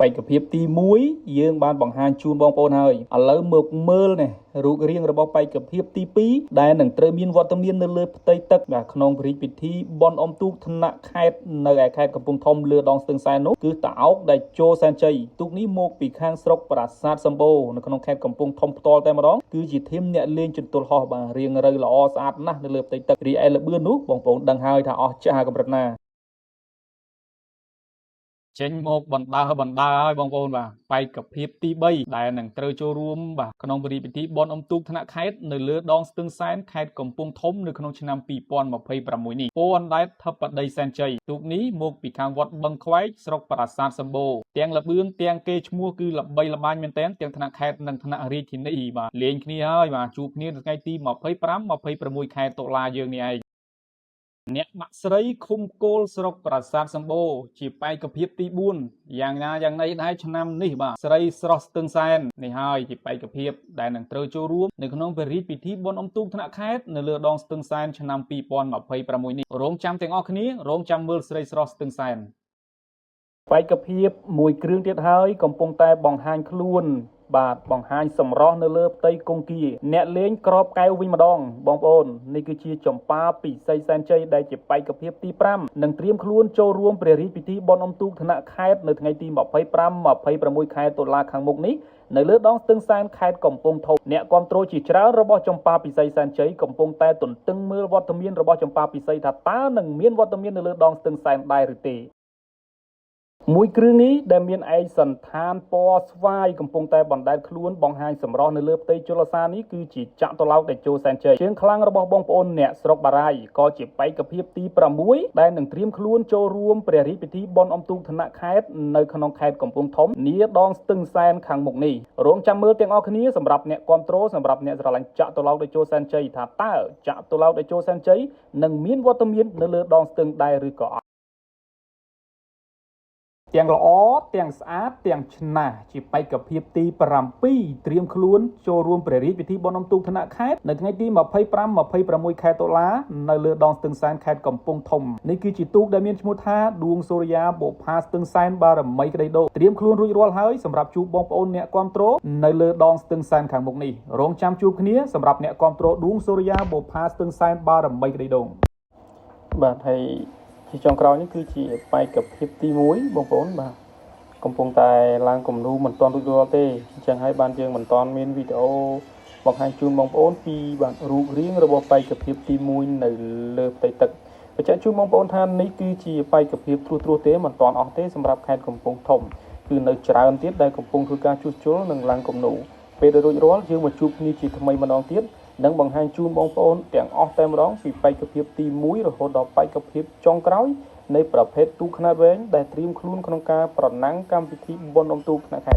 បេក្ខភាពទី1យើងបានបង្ហាញជូនបងប្អូនហើយឥឡូវមកមើលនេះរូបរាងរបស់បេក្ខភាពទី2ដែលនឹងត្រូវមានវត្តមាននៅលើផ្ទៃទឹកក្នុងព្រះរាជពិធីបុណ្យអុំទូកថ្នាក់ខេត្តនៅឯខេត្តកំពង់ធំលើដងស្ទឹងសែននោះគឺតាអោកដែលចូលសែនជ័យទូកនេះមកពីខាងស្រុកប្រាសាទសម្បូរនៅក្នុងខេត្តកំពង់ធំផ្ទាល់តែម្ដងគឺជាធីមអ្នកលេងជន្ទល់ហោះបាទរៀងរៅល្អស្អាតណាស់នៅលើផ្ទៃទឹករីឯល្បឿននោះបងប្អូនដឹងហើយថាអស់ចាស់កម្រិតណាចេញមកបណ្ដើហើយបងប្អូនបាទបេក្ខភាពទី3ដែលនឹងត្រូវចូលរួមបាទក្នុងពិធីបុណ្យអុំទូកថ្នាក់ខេត្តនៅលើដងស្ទឹងសែនខេត្តកំពង់ធំនៅក្នុងឆ្នាំ2026នេះពរអណ្ដែតធិបតីសែនជ័យទូកនេះមកពីខាងវត្តបឹងខ្វែកស្រុកប្រាសាទសម្បូរទាំងល្បឿនទាំងគេឈ្មោះគឺល្បីល្បាញមែនទែនទាំងថ្នាក់ខេត្តនិងថ្នាក់រាជធានីបាទលេងគ្នាហើយបាទជួបគ្នានៅថ្ងៃទី25-26 ខែតុលាយើងនេះឯងអ្នកបាក់ស្រីឃុំគោលស្រុកប្រាសាទសម្បូរជាបេក្ខភាពទី4យ៉ាងណាយ៉ាងណីដែរឆ្នាំនេះបាទស្រីស្រស់ស្ទឹងសែននេះហើយជាបេក្ខភាពដែលនឹងត្រូវចូលរួមនៅក្នុងព្រះរាជពិធីបុណ្យអុំទូកថ្នាក់ខេត្តនៅលើដងស្ទឹងសែនឆ្នាំ2026នេះរងចាំទាំងអស់គ្នារងចាំមើលស្រីស្រស់ស្ទឹងសែនបេក្ខភាពមួយគ្រឿងទៀតហើយកំពុងតែបង្ហាញខ្លួនបាទបង្ហាញសម្រស់នៅលើផ្ទៃគង្គគាអ្នកលេងក្របកែវវិញម្ដងបងប្អូននេះគឺជាចម្ប៉ាពិសីសែនជ័យដែលជាបេក្ខភាពទី5និងត្រៀមខ្លួនចូលរួមព្រះរាជពិធីបុណ្យអុំទូកថ្នាក់ខេត្តនៅថ្ងៃទី25-26 ខែតុលាខាងមុខនេះនៅលើដងស្ទឹងសែនខេត្តកំពង់ធំអ្នកគាំទ្រជាច្រើនរបស់ចម្ប៉ាពិសីសែនជ័យកំពុងតែទន្ទឹងមើលវត្តមានរបស់ចម្ប៉ាពិសីថាតើនឹងមានវត្តមាននៅលើដងស្ទឹងសែនដែរឬទេមួយគ្រឿងនេះដែលមានឯកសណ្ឋានពណ៌ស្វាយកំពុងតែបណ្ដែតខ្លួនបង្ហាញសម្រស់នៅលើផ្ទៃជលសានេះគឺជាចក្រឡោកដែលចូលសែនជ័យជើងខ្លាំងរបស់បងប្អូនអ្នកស្រុកបារាយណ៍ក៏ជាបេក្ខភាពទី6ដែលនឹងត្រៀមខ្លួនចូលរួមព្រះរាជពិធីបុណ្យអុំទូកថ្នាក់ខេត្តនៅក្នុងខេត្តកំពង់ធំនាដងស្ទឹងសែនខាងមុខនេះរងចាំមើលទាំងអស់គ្នាសម្រាប់អ្នកគាំទ្រសម្រាប់អ្នកស្រឡាញ់ចក្រឡោកដែលចូលសែនជ័យថាតើចក្រឡោកដែលចូលសែនជ័យនឹងមានវត្តមាននៅលើដងស្ទឹងដែរឬក៏អត់ទាំងល្អទាំងស្អាតទាំងឆ្នះជាបេក្ខភាពទី7ត្រៀមខ្លួនចូលរួមព្រះរាជពិធីបុណ្យអុំទូកថ្នាក់ខេត្តនៅថ្ងៃទី25-26 ខែតុលានៅលើដងស្ទឹងសែនខេត្តកំពង់ធំនេះគឺជាទូកដែលមានឈ្មោះថាដួងសូរិយាបុប្ផាស្ទឹងសែនបារមីក្តីដោត្រៀមខ្លួនរួចរាល់ហើយសម្រាប់ជួបបងប្អូនអ្នកគាំទ្រនៅលើដងស្ទឹងសែនខាងមុខនេះរងចាំជួបគ្នាសម្រាប់អ្នកគាំទ្រដួងសូរិយាបុប្ផាស្ទឹងសែនបារមីក្តីដោបាទហើយជាចុងក្រោយនេះគឺជាបេក្ខភាពទី1បងប្អូនបាទកំពុងតែឡើងគំនូមិនទាន់រួចរាល់ទេអញ្ចឹងហើយបានយើងមិនទាន់មានវីដេអូបង្ហាញជូនបងប្អូនពីបាទរូបរាងរបស់បេក្ខភាពទី1នៅលើផ្ទៃទឹកបញ្ជាក់ជូនបងប្អូនថានេះគឺជាបេក្ខភាពត្រួសទេមិនទាន់អស់ទេសម្រាប់ខេត្តកំពង់ធំគឺនៅច្រើនទៀតដែលកំពុងធ្វើការជួសជុលនិងឡើងគំនូពេលដែលរួចរាល់យើងមកជួបគ្នាជាថ្មីម្ដងទៀតនិងបង្ហាញជូនបងប្អូនទាំងអស់តែម្ដងពីបេក្ខភាពទី1រហូតដល់បេក្ខភាពចុងក្រោយនៃប្រភេទទូកខ្នាតវែងដែលត្រៀមខ្លួនក្នុងការប្រណាំងកម្មវិធីបុណ្យអុំទូកថ្នាក់ខេត្ត